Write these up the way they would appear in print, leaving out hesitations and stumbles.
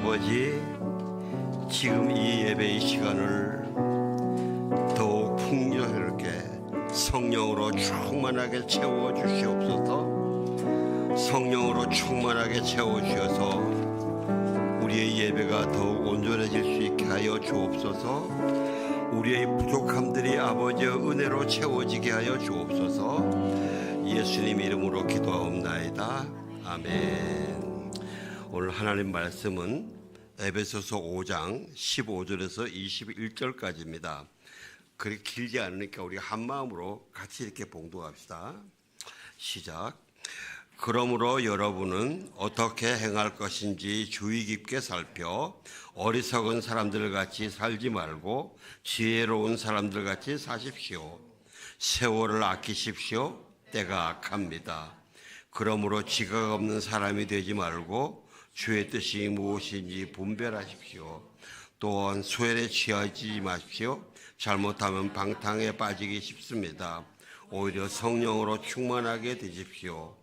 아버지, 지금 이 예배의 시간을 더욱 풍요롭게 성령으로 충만하게 채워주시옵소서. 성령으로 충만하게 채워주셔서 우리의 예배가 더욱 온전해질 수 있게 하여 주옵소서. 우리의 부족함들이 아버지의 은혜로 채워지게 하여 주옵소서. 예수님 이름으로 기도하옵나이다. 아멘. 오늘 하나님 말씀은 에베소서 5장 15절에서 21절까지입니다. 그렇게 길지 않으니까 우리가 한 마음으로 같이 이렇게 봉독합시다. 시작. 그러므로 여러분은 어떻게 행할 것인지 주의 깊게 살펴 어리석은 사람들 같이 살지 말고 지혜로운 사람들 같이 사십시오. 세월을 아끼십시오. 때가 악합니다. 그러므로 지각 없는 사람이 되지 말고 주의 뜻이 무엇인지 분별하십시오. 또한 소열에 취하지 마십시오. 잘못하면 방탕에 빠지기 쉽습니다. 오히려 성령으로 충만하게 되십시오.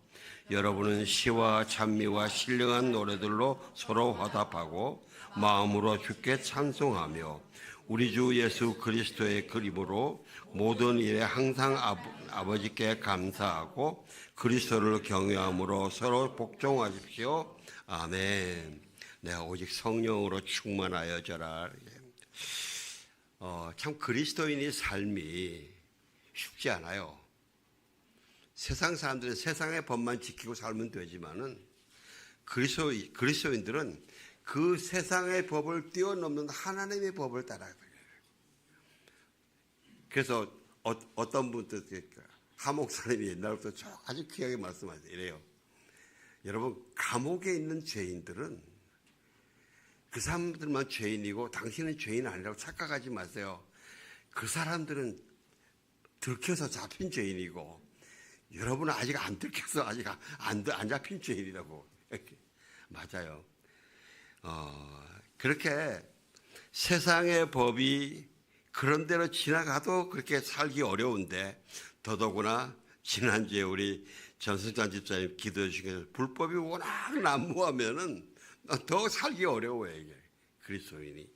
여러분은 시와 찬미와 신령한 노래들로 서로 화답하고 마음으로 주께 찬송하며 우리 주 예수 그리스도의 그림으로 모든 일에 항상 아버지께 감사하고 그리스도를 경외함으로 서로 복종하십시오. 아멘. 내가 오직 성령으로 충만하여져라. 참 그리스도인의 삶이 쉽지 않아요. 세상 사람들은 세상의 법만 지키고 살면 되지만은 그리스도인들은 그 세상의 법을 뛰어넘는 하나님의 법을 따라야 돼요. 그래서 어떤 분들 하 목사님이 옛날부터 아주 귀하게 말씀하세요. 이래요. 여러분, 감옥에 있는 죄인들은 그 사람들만 죄인이고 당신은 죄인 아니라고 착각하지 마세요. 그 사람들은 들켜서 잡힌 죄인이고 여러분은 아직 안 들켜서 아직 안 잡힌 죄인이라고. 맞아요. 그렇게 세상의 법이 그런 대로 지나가도 그렇게 살기 어려운데 더더구나 지난주에 우리 전승찬 집사님 기도해 주셔서 불법이 워낙 난무하면은 더 살기 어려워요, 이게. 그리스도인이.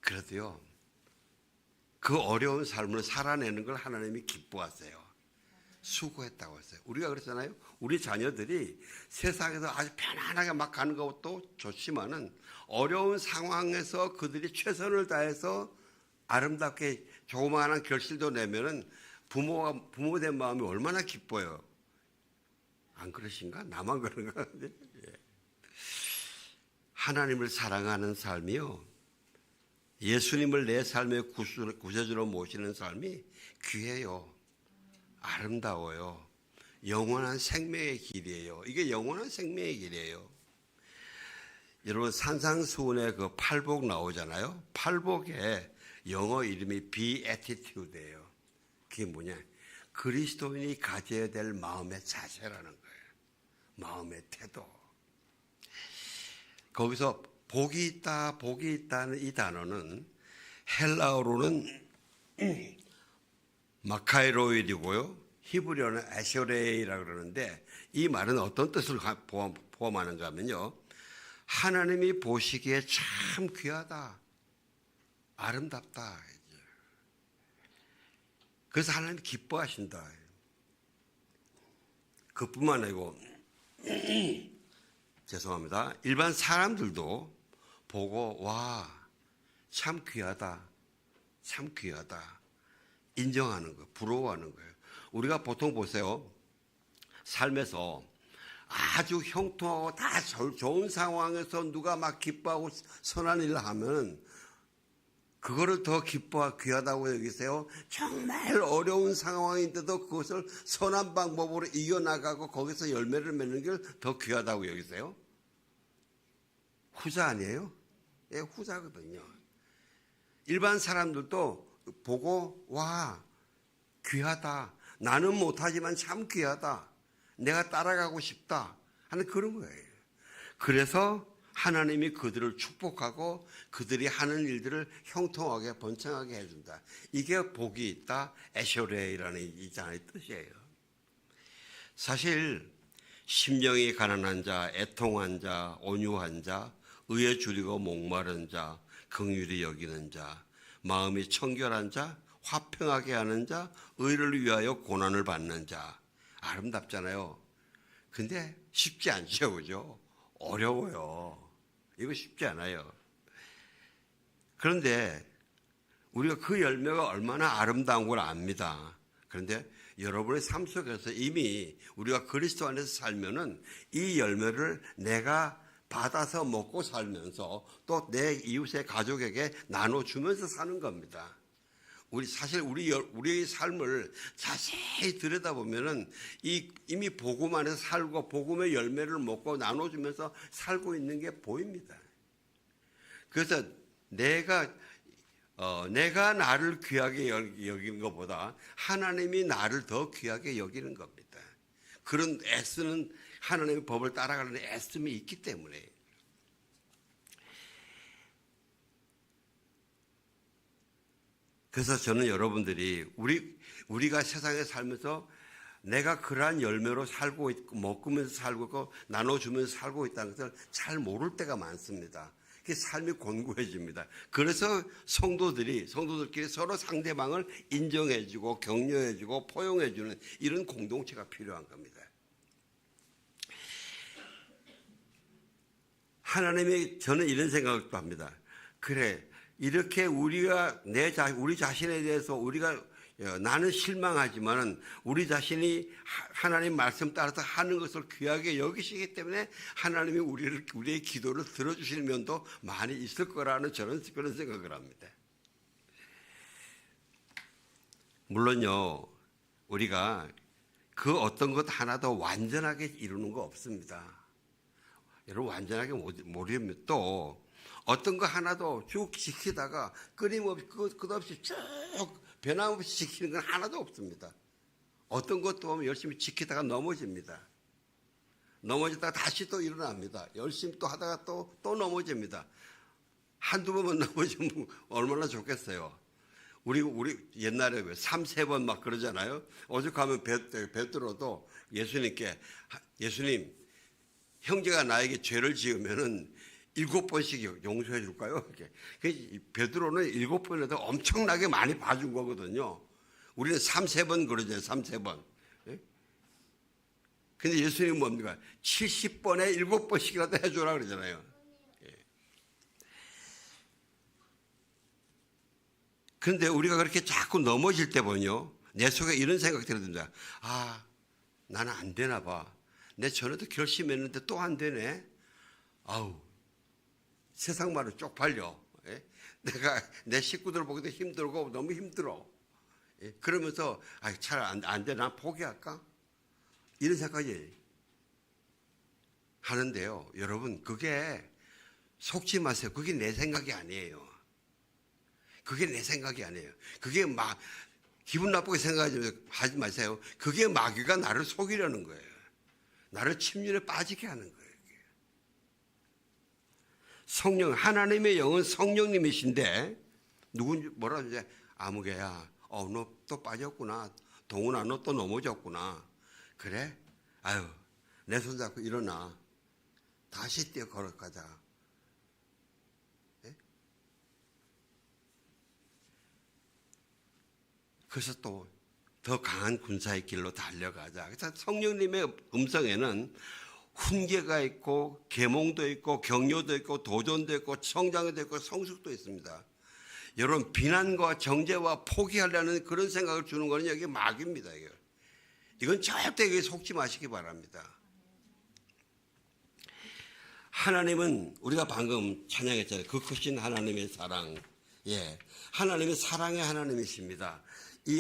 그래도요, 그 어려운 삶을 살아내는 걸 하나님이 기뻐하세요. 수고했다고 했어요. 우리가 그랬잖아요. 우리 자녀들이 세상에서 아주 편안하게 막 가는 것도 좋지만은 어려운 상황에서 그들이 최선을 다해서 아름답게 조그마한 결실도 내면은 부모 된 마음이 얼마나 기뻐요. 안 그러신가? 나만 그런가? 하나님을 사랑하는 삶이요, 예수님을 내 삶의 구세주로 모시는 삶이 귀해요. 아름다워요. 영원한 생명의 길이에요. 이게 영원한 생명의 길이에요. 여러분, 산상수훈에 그 팔복 나오잖아요. 팔복에 영어 이름이 Beatitude예요. 그게 뭐냐? 그리스도인이 가져야 될 마음의 자세라는 거예요. 마음의 태도. 거기서 복이 있다, 복이 있다는 이 단어는 헬라어로는 마카이로이드고요, 히브리어는 에쇼레이라고 그러는데 이 말은 어떤 뜻을 포함하는가 하면요, 하나님이 보시기에 참 귀하다, 아름답다. 그래서 하나님이 기뻐하신다. 그뿐만 아니고 죄송합니다. 일반 사람들도 보고 와, 참 귀하다, 참 귀하다 인정하는 거예요. 부러워하는 거예요. 우리가 보통 보세요. 삶에서 아주 형통하고 다 좋은 상황에서 누가 막 기뻐하고 선한 일을 하면 그거를 더 귀하다고 여기세요? 정말 어려운 상황인데도 그것을 선한 방법으로 이겨나가고 거기서 열매를 맺는 게 더 귀하다고 여기세요? 후자 아니에요? 예, 후자거든요. 일반 사람들도 보고 와, 귀하다, 나는 못하지만 참 귀하다, 내가 따라가고 싶다 하는 그런 거예요. 그래서 하나님이 그들을 축복하고 그들이 하는 일들을 형통하게 번창하게 해준다. 이게 복이 있다, 에쇼레이라는 이 단어의 뜻이에요. 사실 심령이 가난한 자, 애통한 자, 온유한 자, 의에 줄이고 목마른 자, 긍휼히 여기는 자, 마음이 청결한 자, 화평하게 하는 자, 의를 위하여 고난을 받는 자. 아름답잖아요. 근데 쉽지 않죠, 그죠? 어려워요. 이거 쉽지 않아요. 그런데 우리가 그 열매가 얼마나 아름다운 걸 압니다. 그런데 여러분의 삶 속에서 이미 우리가 그리스도 안에서 살면은 이 열매를 내가 받아서 먹고 살면서 또 내 이웃의 가족에게 나눠주면서 사는 겁니다. 사실 우리의 삶을 자세히 들여다보면은 이미 복음 안에서 살고 복음의 열매를 먹고 나눠주면서 살고 있는 게 보입니다. 그래서 내가 나를 귀하게 여기는 것보다 하나님이 나를 더 귀하게 여기는 겁니다. 그런 애쓰는 하나님의 법을 따라가는 애씀이 있기 때문에. 그래서 저는 여러분들이 우리가 세상에 살면서 내가 그러한 열매로 살고 있고 먹으면서 살고 있고 나눠주면서 살고 있다는 것을 잘 모를 때가 많습니다. 그 삶이 곤고해집니다. 그래서 성도들끼리 서로 상대방을 인정해주고 격려해주고 포용해주는 이런 공동체가 필요한 겁니다. 하나님이 저는 이런 생각도 합니다. 그래, 이렇게 우리 자신에 대해서 나는 실망하지만은 우리 자신이 하나님 말씀 따라서 하는 것을 귀하게 여기시기 때문에 하나님이 우리의 기도를 들어주시는 면도 많이 있을 거라는 저는 그런 생각을 합니다. 물론요, 우리가 그 어떤 것 하나도 완전하게 이루는 거 없습니다. 여러분, 완전하게 못 이루면 또 어떤 거 하나도 쭉 지키다가 끊임없이 끝없이 쭉 변함없이 지키는 건 하나도 없습니다. 어떤 것도 보면 열심히 지키다가 넘어집니다. 넘어지다가 다시 또 일어납니다. 열심히 또 하다가 또 넘어집니다. 한두 번만 넘어지면 얼마나 좋겠어요. 우리 옛날에 3-4번 막 그러잖아요. 오죽하면 베드로도 예수님, 형제가 나에게 죄를 지으면은 7번씩 용서해 줄까요? 베드로는 7번에도 엄청나게 많이 봐준 거거든요. 우리는 3-4번 그러잖아요. 3-4번. 근데 예수님은 뭡니까? 70번에 7번씩이라도 해줘라 그러잖아요. 그런데 우리가 그렇게 자꾸 넘어질 때 보면요, 내 속에 이런 생각이 들어듭니다. 나는 안 되나 봐. 내 전에도 결심했는데 또 안 되네. 세상 말로 쪽팔려. 내가 내 식구들 보기도 힘들고 너무 힘들어. 그러면서 잘 안 돼. 난 포기할까? 이런 생각이 하는데요. 여러분, 그게 속지 마세요. 그게 내 생각이 아니에요. 그게 내 생각이 아니에요. 그게 막 기분 나쁘게 생각하지 마세요. 그게 마귀가 나를 속이려는 거예요. 나를 침륜에 빠지게 하는 거예요. 하나님의 영은 성령님이신데 누군지 뭐라 그러지? 아무개야, 너 또 빠졌구나. 동훈아, 너 또 넘어졌구나. 그래? 내 손 잡고 일어나. 다시 뛰어 걸어가자. 그래서 또 더 강한 군사의 길로 달려가자. 그래서 성령님의 음성에는 훈계가 있고 계몽도 있고 격려도 있고 도전도 있고 성장도 있고 성숙도 있습니다. 여러분, 비난과 정죄와 포기하려는 그런 생각을 주는 것은 여기 마귀입니다. 이건 절대 여기 속지 마시기 바랍니다. 하나님은 우리가 방금 찬양했잖아요. 그 크신 하나님의 사랑. 하나님의 사랑의 하나님이십니다.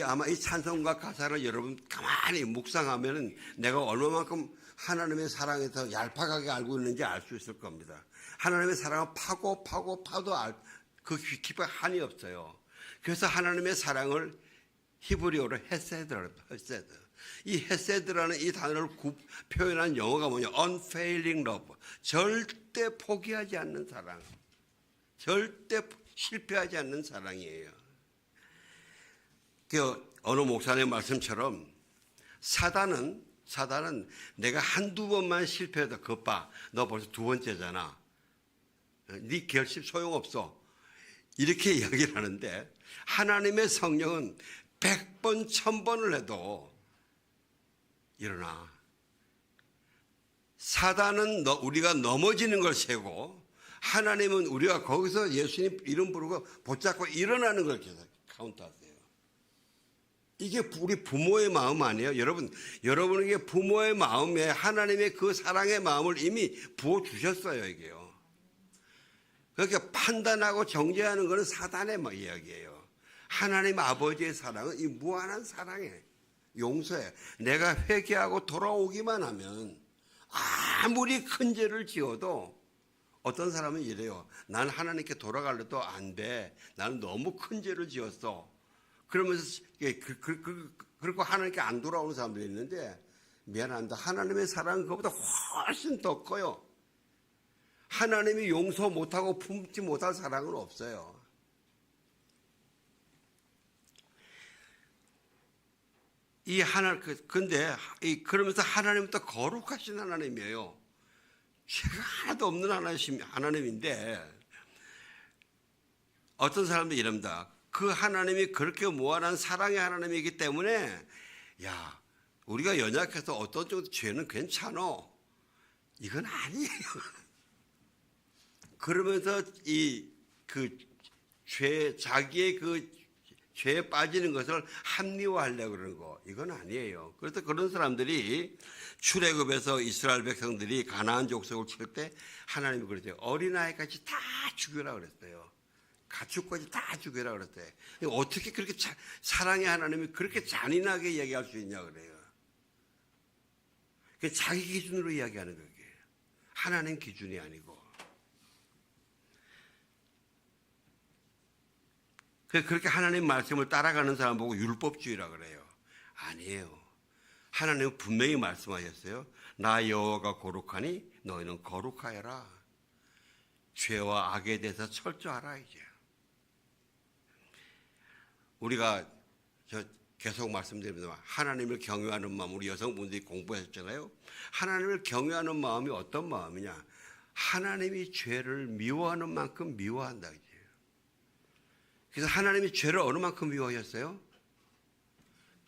아마 이 찬송가 가사를 여러분 가만히 묵상하면은 내가 얼마만큼 하나님의 사랑에 더 얄팍하게 알고 있는지 알 수 있을 겁니다. 하나님의 사랑은 파도 그 깊이 한이 없어요. 그래서 하나님의 사랑을 히브리어로 헤세드라고 해요. 헤세드. 이 헤세드라는 이 단어를 표현한 영어가 뭐냐? unfailing love. 절대 포기하지 않는 사랑. 절대 실패하지 않는 사랑이에요. 어느 목사님 말씀처럼 사단은 사단은 내가 한두 번만 실패해도 그것 봐. 너 벌써 두 번째잖아. 네 결심 소용없어. 이렇게 이야기를 하는데 하나님의 성령은 100번, 1000번을 해도 일어나. 사단은 우리가 넘어지는 걸 세고 하나님은 우리가 거기서 예수님 이름 부르고 붙잡고 일어나는 걸 계속 카운트하세요. 이게 우리 부모의 마음 아니에요? 여러분에게 부모의 마음에 하나님의 그 사랑의 마음을 이미 부어주셨어요, 이게요. 그러니까 판단하고 정죄하는 것은 사단의 이야기예요. 하나님 아버지의 사랑은 이 무한한 사랑이에요. 용서해. 내가 회개하고 돌아오기만 하면 아무리 큰 죄를 지어도 어떤 사람은 이래요. 난 하나님께 돌아갈래도 안 돼. 나는 너무 큰 죄를 지었어. 그러면서 그리고 하나님께 안 돌아오는 사람들이 있는데 미안합니다. 하나님의 사랑은 그것보다 훨씬 더 커요. 하나님이 용서 못하고 품지 못할 사랑은 없어요. 그러면서 하나님은 또 거룩하신 하나님이에요. 죄가 하나도 없는 하나님인데 어떤 사람들이 이럽니다. 그 하나님이 그렇게 무한한 사랑의 하나님이기 때문에 야, 우리가 연약해서 어떤 정도 죄는 괜찮어. 이건 아니에요. 그러면서 자기의 그 죄에 빠지는 것을 합리화하려고 그러는 거, 이건 아니에요. 그래서 그런 사람들이 출애굽에서 이스라엘 백성들이 가나안 족속을 칠 때 하나님이 그랬어요. 어린아이까지 다 죽여라 그랬어요. 가축까지 다 죽여라 그랬어요. 어떻게 그렇게 사랑의 하나님이 그렇게 잔인하게 이야기할 수 있냐 그래요. 자기 기준으로 이야기하는 거예요. 하나님 기준이 아니고. 그렇게 하나님 말씀을 따라가는 사람 보고 율법주의라 그래요. 아니에요. 하나님은 분명히 말씀하셨어요. 나 여호와가 거룩하니 너희는 거룩하여라. 죄와 악에 대해서 철저하라 이제. 우리가 계속 말씀드립니다만 하나님을 경외하는 마음, 우리 여성분들이 공부하셨잖아요. 하나님을 경외하는 마음이 어떤 마음이냐? 하나님이 죄를 미워하는 만큼 미워한다 이제. 그래서 하나님이 죄를 어느 만큼 미워하셨어요?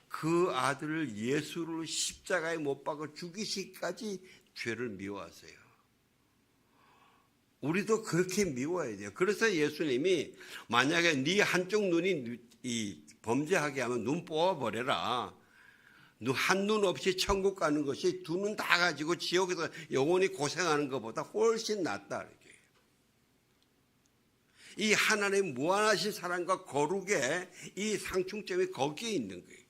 그 아들을 예수를 십자가에 못 박아 죽이시기까지 죄를 미워하세요. 우리도 그렇게 미워해야 돼요. 그래서 예수님이 만약에 네 한쪽 눈이 범죄하게 하면 눈 뽑아버려라. 한 눈 없이 천국 가는 것이 두 눈 다 가지고 지옥에서 영원히 고생하는 것보다 훨씬 낫다. 이렇게. 이 하나님의 무한하신 사랑과 거룩의 이 상충점이 거기에 있는 거예요.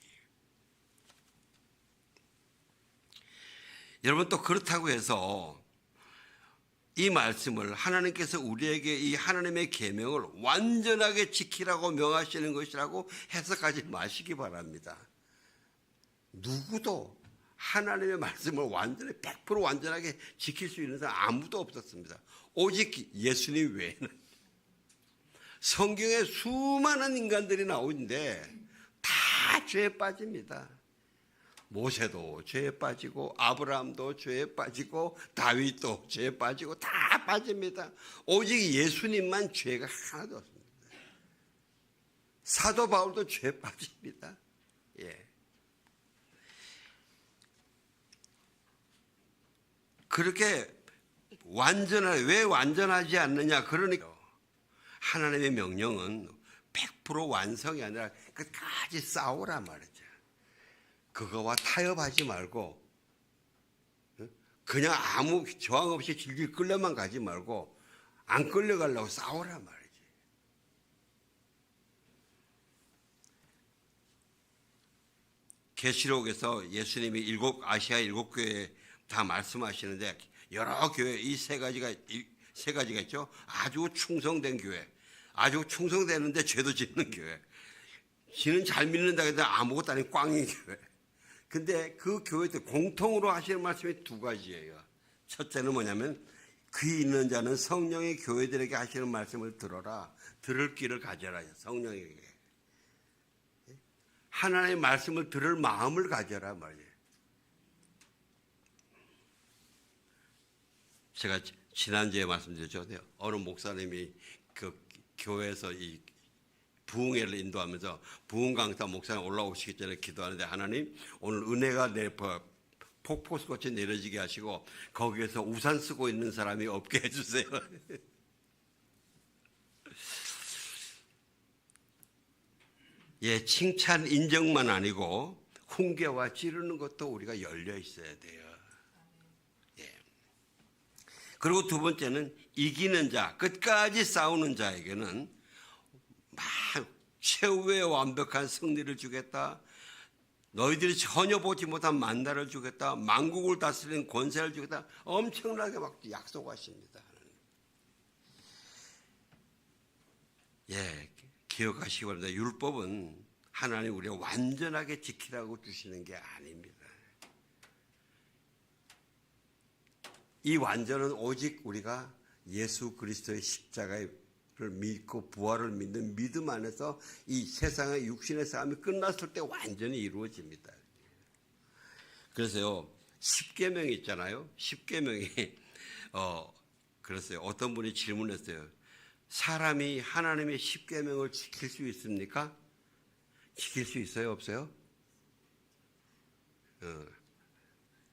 여러분 또 그렇다고 해서 이 말씀을 하나님께서 우리에게 이 하나님의 계명을 완전하게 지키라고 명하시는 것이라고 해석하지 마시기 바랍니다. 누구도 하나님의 말씀을 완전히 100% 완전하게 지킬 수 있는 사람 아무도 없었습니다. 오직 예수님 외에는. 성경에 수많은 인간들이 나오는데 다 죄에 빠집니다. 모세도 죄에 빠지고 아브라함도 죄에 빠지고 다윗도 죄에 빠지고 다 빠집니다. 오직 예수님만 죄가 하나도 없습니다. 사도 바울도 죄에 빠집니다. 예. 그렇게 왜 완전하지 않느냐? 그러니까 하나님의 명령은 100% 완성이 아니라 끝까지 싸우란 말이죠. 그거와 타협하지 말고 그냥 아무 저항 없이 질질 끌려만 가지 말고 안 끌려가려고 싸우란 말이지. 계시록에서 예수님이 아시아 7교회 다 말씀하시는데 여러 교회 이 세 가지가 있죠. 아주 충성된 교회, 아주 충성되는데 죄도 짓는 교회, 지는 잘 믿는다 해도 아무것도 아닌 꽝인 교회. 근데 그 교회들 공통으로 하시는 말씀이 두 가지예요. 첫째는 뭐냐면 귀 있는 자는 성령의 교회들에게 하시는 말씀을 들어라. 들을 귀를 가져라. 성령에게. 하나님의 말씀을 들을 마음을 가져라 말이에요. 제가 지난주에 말씀드렸죠. 어느 목사님이 그 교회에서 이 부흥회를 인도하면서 부흥 강사 목사님 올라오시기 전에 기도하는데, 하나님 오늘 은혜가 내 폭포수같이 내려지게 하시고 거기에서 우산 쓰고 있는 사람이 없게 해주세요. 예, 칭찬 인정만 아니고 훈계와 찌르는 것도 우리가 열려 있어야 돼요. 예. 그리고 두 번째는 이기는 자, 끝까지 싸우는 자에게는 최후의 완벽한 승리를 주겠다. 너희들이 전혀 보지 못한 만나를 주겠다. 만국을 다스리는 권세를 주겠다. 엄청나게 막 약속하십니다. 예, 기억하시기 바랍니다. 율법은 하나님 우리가 완전하게 지키라고 주시는 게 아닙니다. 이 완전은 오직 우리가 예수 그리스도의 십자가를 믿고 부활을 믿는 믿음 안에서 이 세상의 육신의 싸움이 끝났을 때 완전히 이루어집니다. 그래서요, 십계명이 있잖아요. 십계명이 그랬어요. 어떤 분이 질문했어요. 사람이 하나님의 십계명을 지킬 수 있습니까? 지킬 수 있어요, 없어요?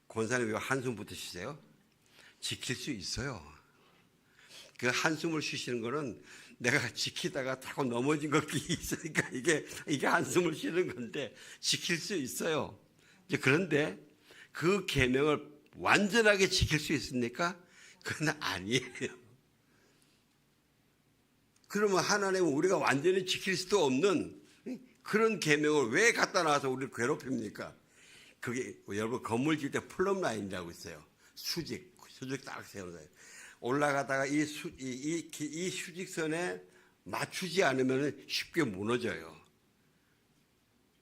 권사님 왜 한숨부터 쉬세요? 지킬 수 있어요. 그 한숨을 쉬시는 거는 내가 지키다가 자꾸 넘어진 것이 있으니까 이게 한숨을 쉬는 건데 지킬 수 있어요. 그런데 그 계명을 완전하게 지킬 수 있습니까? 그건 아니에요. 그러면 하나님은 우리가 완전히 지킬 수도 없는 그런 계명을 왜 갖다 놔서 우리를 괴롭힙니까? 그게 여러분 건물 질 때 플럼 라인이라고 있어요. 수직 딱 세우는 거예요. 올라가다가 이 수직선에 맞추지 않으면 쉽게 무너져요.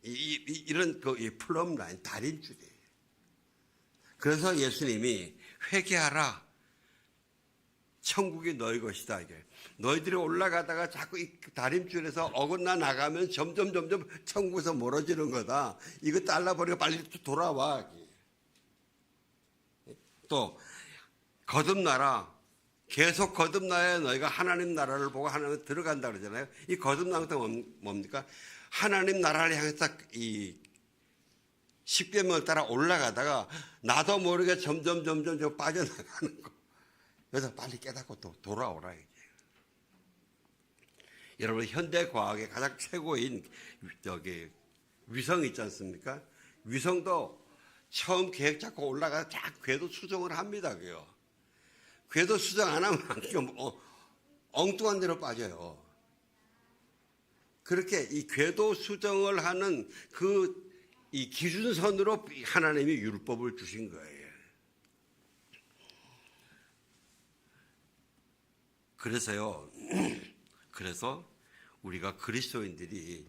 이런 이 플럼 라인, 다림줄이에요. 그래서 예수님이 회개하라. 천국이 너희 것이다. 이게. 너희들이 올라가다가 자꾸 이 다림줄에서 어긋나 나가면 점점 천국에서 멀어지는 거다. 이거 잘라버리고 빨리 돌아와. 또 거듭나라. 계속 거듭나야 너희가 하나님 나라를 보고 하나님 들어간다 그러잖아요. 이 거듭나는 것은 뭡니까? 하나님 나라를 향해서 이 십계명을 따라 올라가다가 나도 모르게 점점 빠져나가는 거. 그래서 빨리 깨닫고 또 돌아오라. 이게. 여러분 현대 과학의 가장 최고인 위성 있지 않습니까? 위성도 처음 계획 잡고 올라가서 쫙 궤도 수정을 합니다. 그요. 궤도 수정 안 하면 엉뚱한 데로 빠져요. 그렇게 이 궤도 수정을 하는 이 기준선으로 하나님이 율법을 주신 거예요. 그래서 우리가 그리스도인들이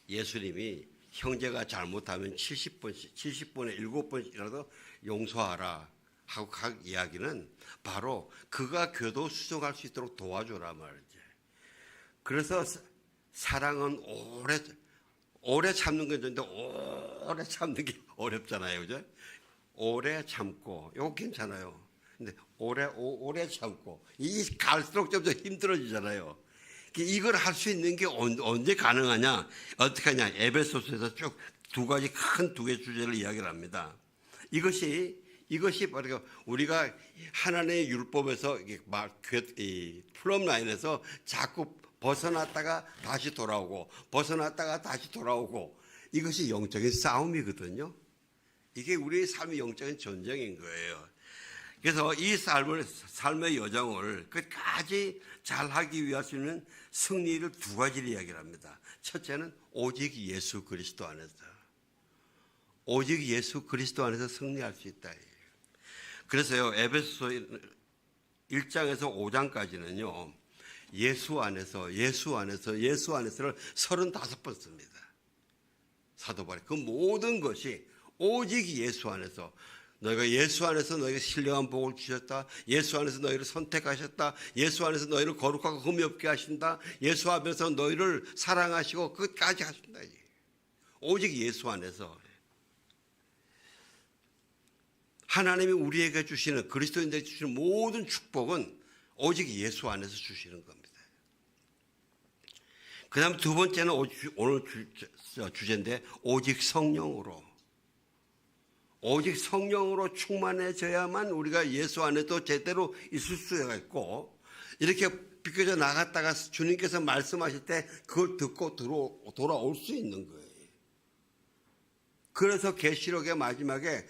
예수님이 형제가 잘못하면 70번에 7번이라도 용서하라 하고 각 이야기는 바로 그가 교도 수정할 수 있도록 도와주라 말이지. 그래서 사랑은 오래 참는 건 좋은데 오래 참는 게 어렵잖아요. 그죠? 오래 참고 이거 괜찮아요. 근데 오래 참고 이 갈수록 점점 힘들어지잖아요. 이걸 할 수 있는 게 언제 가능하냐? 어떻게 하냐? 에베소서에서 쭉 두 가지 주제를 이야기를 합니다. 이것이 바로 우리가 하나님의 율법에서 이 플럼 라인에서 자꾸 벗어났다가 다시 돌아오고 이것이 영적인 싸움이거든요. 이게 우리의 삶의 영적인 전쟁인 거예요. 그래서 이 삶의 여정을 끝까지 잘하기 위해서는 승리를 두 가지를 이야기를 합니다. 첫째는 오직 예수 그리스도 안에서 승리할 수 있다. 그래서요, 에베소서 1장에서 5장까지는요, 예수 안에서를 35번 씁니다. 사도 바울. 그 모든 것이 오직 예수 안에서. 너희가 예수 안에서 너희가 신령한 복을 주셨다. 예수 안에서 너희를 선택하셨다. 예수 안에서 너희를 거룩하고 흠이 없게 하신다. 예수 앞에서 너희를 사랑하시고 끝까지 하신다. 오직 예수 안에서. 하나님이 우리에게 주시는, 그리스도인들에게 주시는 모든 축복은 오직 예수 안에서 주시는 겁니다. 그 다음 두 번째는 오늘 주제인데, 오직 성령으로. 오직 성령으로 충만해져야만 우리가 예수 안에도 제대로 있을 수가 있고, 이렇게 비껴져 나갔다가 주님께서 말씀하실 때 그걸 듣고 돌아올 수 있는 거예요. 그래서 계시록의 마지막에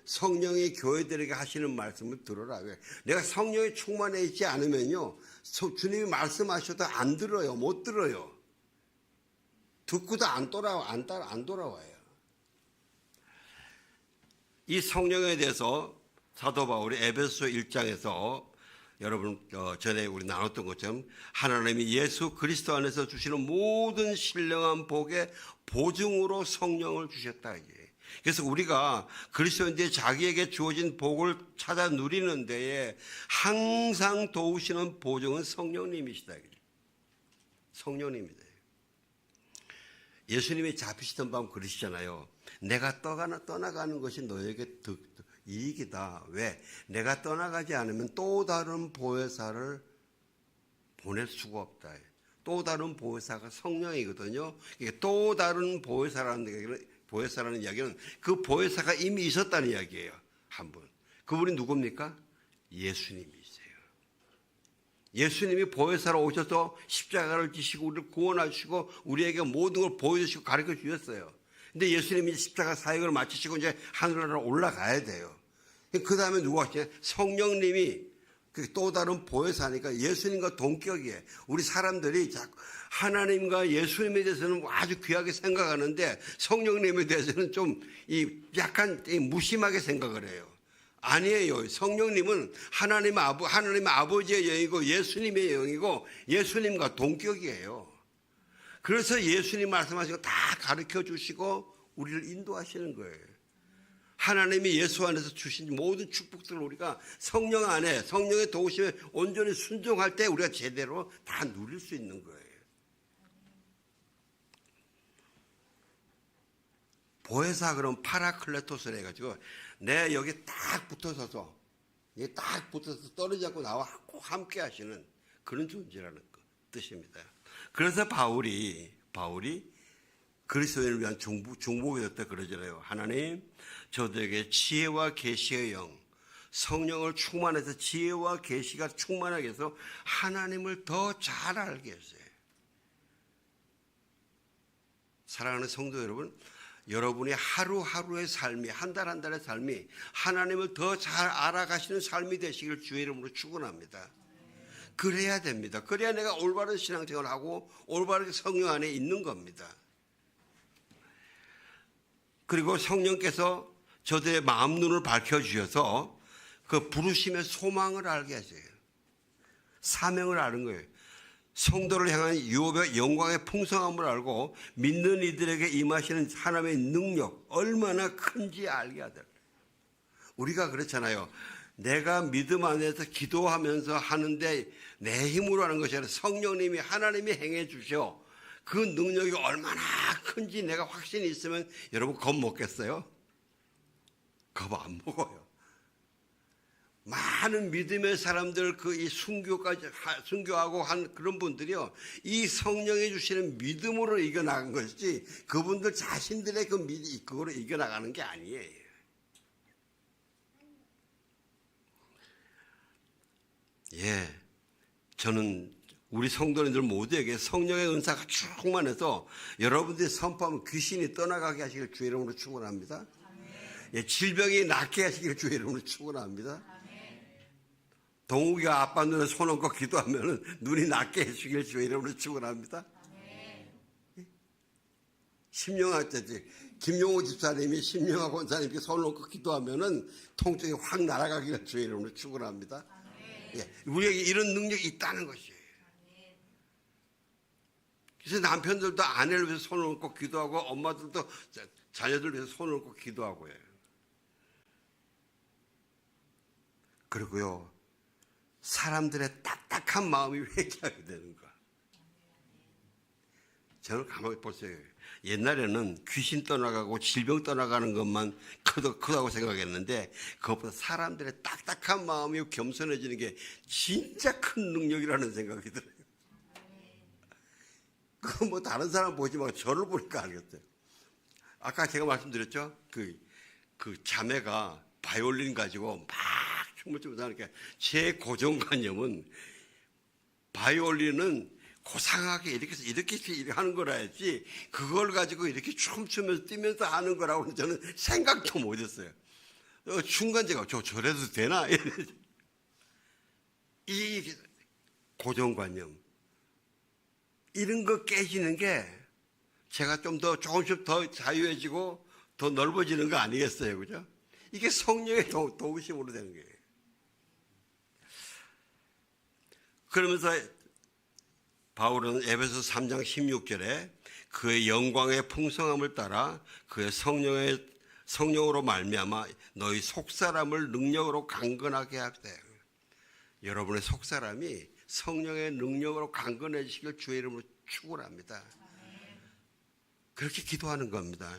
성령이 교회들에게 하시는 말씀을 들어라. 내가 성령에 충만해 있지 않으면요, 주님이 말씀하셔도 안 들어요. 못 들어요. 듣고도 안 돌아와요. 이 성령에 대해서 사도 바울이 에베소 1장에서 여러분 전에 우리 나눴던 것처럼 하나님이 예수 그리스도 안에서 주시는 모든 신령한 복의 보증으로 성령을 주셨다. 그래서 우리가 그리스도인들이 자기에게 주어진 복을 찾아 누리는 데에 항상 도우시는 보증은 성령님이시다. 성령님이다. 예수님이 잡히시던 밤 그러시잖아요. 내가 떠나가는 것이 너에게 이익이다. 왜? 내가 떠나가지 않으면 또 다른 보혜사를 보낼 수가 없다. 또 다른 보혜사가 성령이거든요. 또 다른 보혜사라는 이야기는 그 보혜사가 이미 있었다는 이야기예요. 한 분. 그분이 누굽니까? 예수님이세요. 예수님이 보혜사로 오셔서 십자가를 지시고 우리를 구원하시고 우리에게 모든 걸 보여주시고 가르쳐 주셨어요. 근데 예수님이 십자가 사역을 마치시고 이제 하늘나라로 올라가야 돼요. 그 다음에 누가 왔냐? 성령님이 또 다른 보혜사니까 예수님과 동격이에요. 우리 사람들이 자꾸 하나님과 예수님에 대해서는 아주 귀하게 생각하는데 성령님에 대해서는 좀 약간 무심하게 생각을 해요. 아니에요. 성령님은 하나님의 아버지의 영이고 예수님의 영이고 예수님과 동격이에요. 그래서 예수님 말씀하시고 다 가르쳐 주시고 우리를 인도하시는 거예요. 하나님이 예수 안에서 주신 모든 축복들을 우리가 성령 안에 성령의 도우심에 온전히 순종할 때 우리가 제대로 다 누릴 수 있는 거예요. 보혜사 그럼 파라클레토스를 해가지고 내 여기 딱 붙어서서 떨어지지 않고 나와 꼭 함께 하시는 그런 존재라는 뜻입니다. 그래서 바울이 그리스도인을 위한 중보기도 그러잖아요. 하나님, 저들에게 지혜와 계시의 영, 성령을 충만해서 지혜와 계시가 충만하게 해서 하나님을 더 잘 알게 했어요. 사랑하는 성도 여러분, 여러분이 하루하루의 삶이, 한 달 한 달의 삶이 하나님을 더 잘 알아가시는 삶이 되시길 주의 이름으로 축원합니다. 그래야 됩니다. 그래야 내가 올바른 신앙생활을 하고 올바르게 성령 안에 있는 겁니다. 그리고 성령께서 저들의 마음 눈을 밝혀주셔서 그 부르심의 소망을 알게 하세요. 사명을 아는 거예요. 성도를 향한 유업의 영광의 풍성함을 알고 믿는 이들에게 임하시는 하나님의 능력 얼마나 큰지 알게 하더라. 우리가 그렇잖아요. 내가 믿음 안에서 기도하면서 하는데 내 힘으로 하는 것이 아니라 성령님이 하나님이 행해 주셔. 그 능력이 얼마나 큰지 내가 확신이 있으면 여러분 겁먹겠어요? 겁 안 먹어요. 많은 믿음의 사람들 이 순교하고 한 그런 분들이요, 이 성령이 주시는 믿음으로 이겨나간 것이지 그분들 자신들의 그거로 이겨나가는 게 아니에요. 예, 저는 우리 성도님들 모두에게 성령의 은사가 충만해서 여러분들이 선포하면 귀신이 떠나가게 하시길 주의 이름으로 축원합니다. 예, 질병이 낫게 하시길 주의 이름으로 축원합니다. 동욱이가 아빠 눈에 손 얹고 기도하면 눈이 낫게 해주길 주의 이름으로 축원합니다. 김용호 집사님이 심령아 권사님께 손을 얹고 기도하면은 통증이 확 날아가기를 주의 이름으로 축원합니다. 예, 우리에게 이런 능력이 있다는 것이에요. 그래서 남편들도 아내를 위해서 손을 얹고 기도하고 엄마들도 자녀들 위해서 손을 얹고 기도하고 해요. 그리고요, 사람들의 딱딱한 마음이 회개하게 되는 거야. 저는 가만히 보세요. 옛날에는 귀신 떠나가고 질병 떠나가는 것만 크다고 생각했는데 그것보다 사람들의 딱딱한 마음이 겸손해지는 게 진짜 큰 능력이라는 생각이 들어요. 그거 뭐 다른 사람 보지 말고 저를 보니까 알겠어요. 아까 제가 말씀드렸죠? 그 자매가 바이올린 가지고 막 춤을 추면서 하니까 제 고정관념은 바이올린은 고상하게 이렇게 하는 거라 했지 그걸 가지고 이렇게 춤추면서 뛰면서 하는 거라고는 저는 생각도 못했어요. 중간 제가 저래도 되나? 이 고정관념 이런 거 깨지는 게 제가 좀 더 조금씩 더 자유해지고 더 넓어지는 거 아니겠어요, 그죠? 이게 성령의 도우심으로 되는 거예요. 그러면서 바울은 에베소 3장 16절에 그의 영광의 풍성함을 따라 그의 성령으로 말미암아 너희 속사람을 능력으로 강건하게 하되 여러분의 속사람이 성령의 능력으로 강건해지길 주의 이름으로 축원합니다. 그렇게 기도하는 겁니다.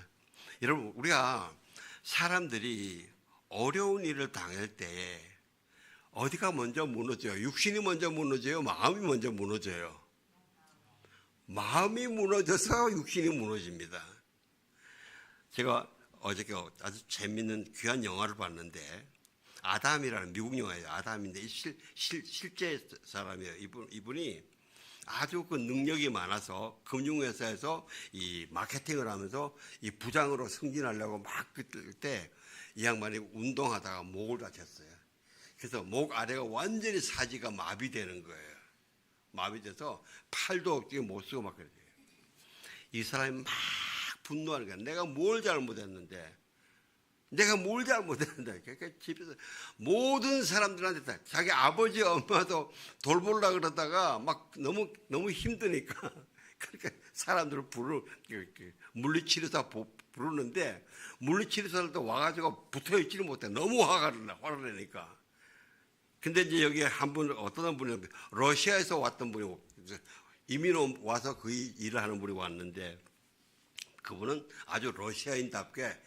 여러분 우리가 사람들이 어려운 일을 당할 때 어디가 먼저 무너져요? 육신이 먼저 무너져요? 마음이 먼저 무너져요? 마음이 무너져서 육신이 무너집니다. 제가 어저께 아주 재밌는 귀한 영화를 봤는데 아담이라는 미국 영화예요. 아담인데 실제 사람이에요. 이분이 아주 그 능력이 많아서 금융회사에서 이 마케팅을 하면서 이 부장으로 승진하려고 막 그때 이 양반이 운동하다가 목을 다쳤어요. 그래서 목 아래가 완전히 사지가 마비되는 거예요. 마비돼서 팔도 없게 못 쓰고 막 그래요. 이 사람이 막 분노하는 거야. 내가 뭘 잘못했는데. 그러니까 집에서 모든 사람들한테 다 자기 아버지 엄마도 돌보려고 그러다가 막 너무 힘드니까 그러니까 사람들을 물리치료사 부르는데 물리치료사들도 와가지고 붙어있지를 못해. 너무 화를 내니까. 근데 이제 여기 어떤 분이 러시아에서 왔던 분이 이민 와서 그 일을 하는 분이 왔는데 그분은 아주 러시아인답게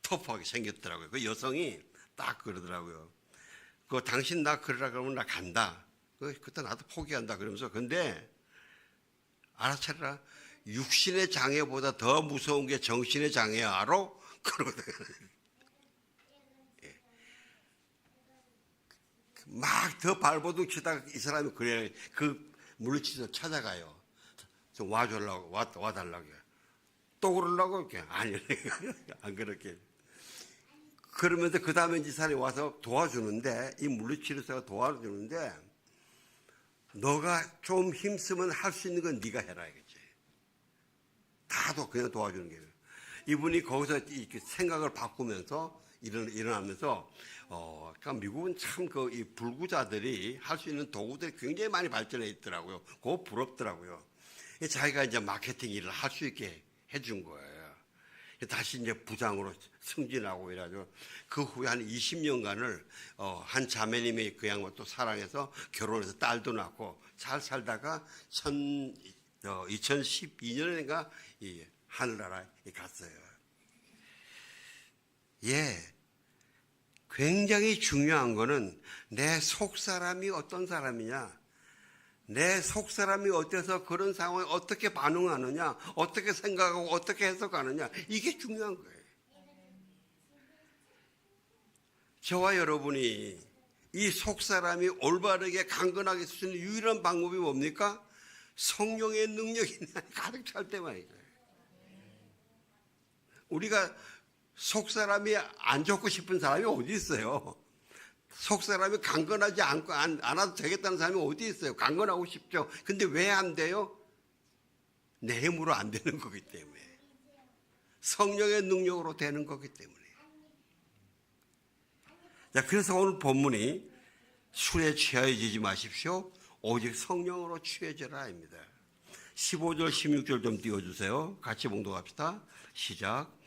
터프하게 생겼더라고요. 그 여성이 딱 그러더라고요. 당신 나 그러라 그러면 나 간다. 그때 나도 포기한다 그러면서 근데 알아차려라. 육신의 장애보다 더 무서운 게 정신의 장애야 알아? 그러거든요. 막 더 발버둥 치다가 이 사람이 그래 그 물리치료사 찾아가요. 좀 와달라고. 또 그러려고 이렇게 아니 안 그렇게. 그러면서 그 다음에 이 사람이 와서 도와주는데 이 물리치료사가 도와주는데 너가 좀 힘쓰면 할 수 있는 건 네가 해라 이거지. 다도 그냥 도와주는 게. 이분이 거기서 이렇게 생각을 바꾸면서 일어나면서 그러니까 미국은 참 이 불구자들이 할 수 있는 도구들이 굉장히 많이 발전해 있더라고요. 그거 부럽더라고요. 자기가 이제 마케팅 일을 할 수 있게 해준 거예요. 다시 이제 부장으로 승진하고 이래가지고 그 후에 한 20년간을 한 자매님이 그 양반 또 사랑해서 결혼해서 딸도 낳고 잘 살다가 2012년인가 이 하늘나라에 갔어요. 굉장히 중요한 거는 내 속사람이 어떤 사람이냐, 내 속사람이 어때서 그런 상황에 어떻게 반응하느냐, 어떻게 생각하고 어떻게 해석하느냐, 이게 중요한 거예요. 저와 여러분이 이 속사람이 올바르게 강건하게 쓸 수 있는 유일한 방법이 뭡니까? 성령의 능력이 가득 찰 때만이죠. 우리가 속사람이 안 좋고 싶은 사람이 어디 있어요? 속사람이 강건하지 않아도 되겠다는 사람이 어디 있어요? 강건하고 싶죠. 근데 왜 안 돼요? 내 힘으로 안 되는 거기 때문에. 성령의 능력으로 되는 거기 때문에. 자, 그래서 오늘 본문이 술에 취하여지지 마십시오. 오직 성령으로 취해져라입니다. 15절 16절 좀 띄워주세요. 같이 봉독합시다. 시작.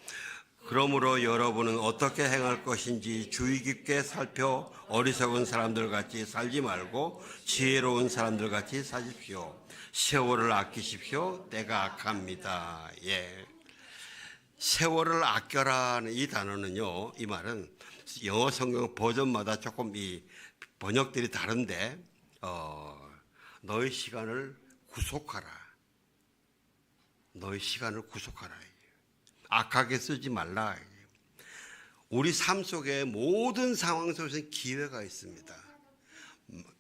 그러므로 여러분은 어떻게 행할 것인지 주의 깊게 살펴 어리석은 사람들 같이 살지 말고 지혜로운 사람들 같이 사십시오. 세월을 아끼십시오. 때가 악합니다. 예. 세월을 아껴라는 이 단어는요, 이 말은 영어 성경 버전마다 조금 이 번역들이 다른데, 너의 시간을 구속하라. 너의 시간을 구속하라. 악하게 쓰지 말라. 우리 삶 속에 모든 상황 속에서 기회가 있습니다.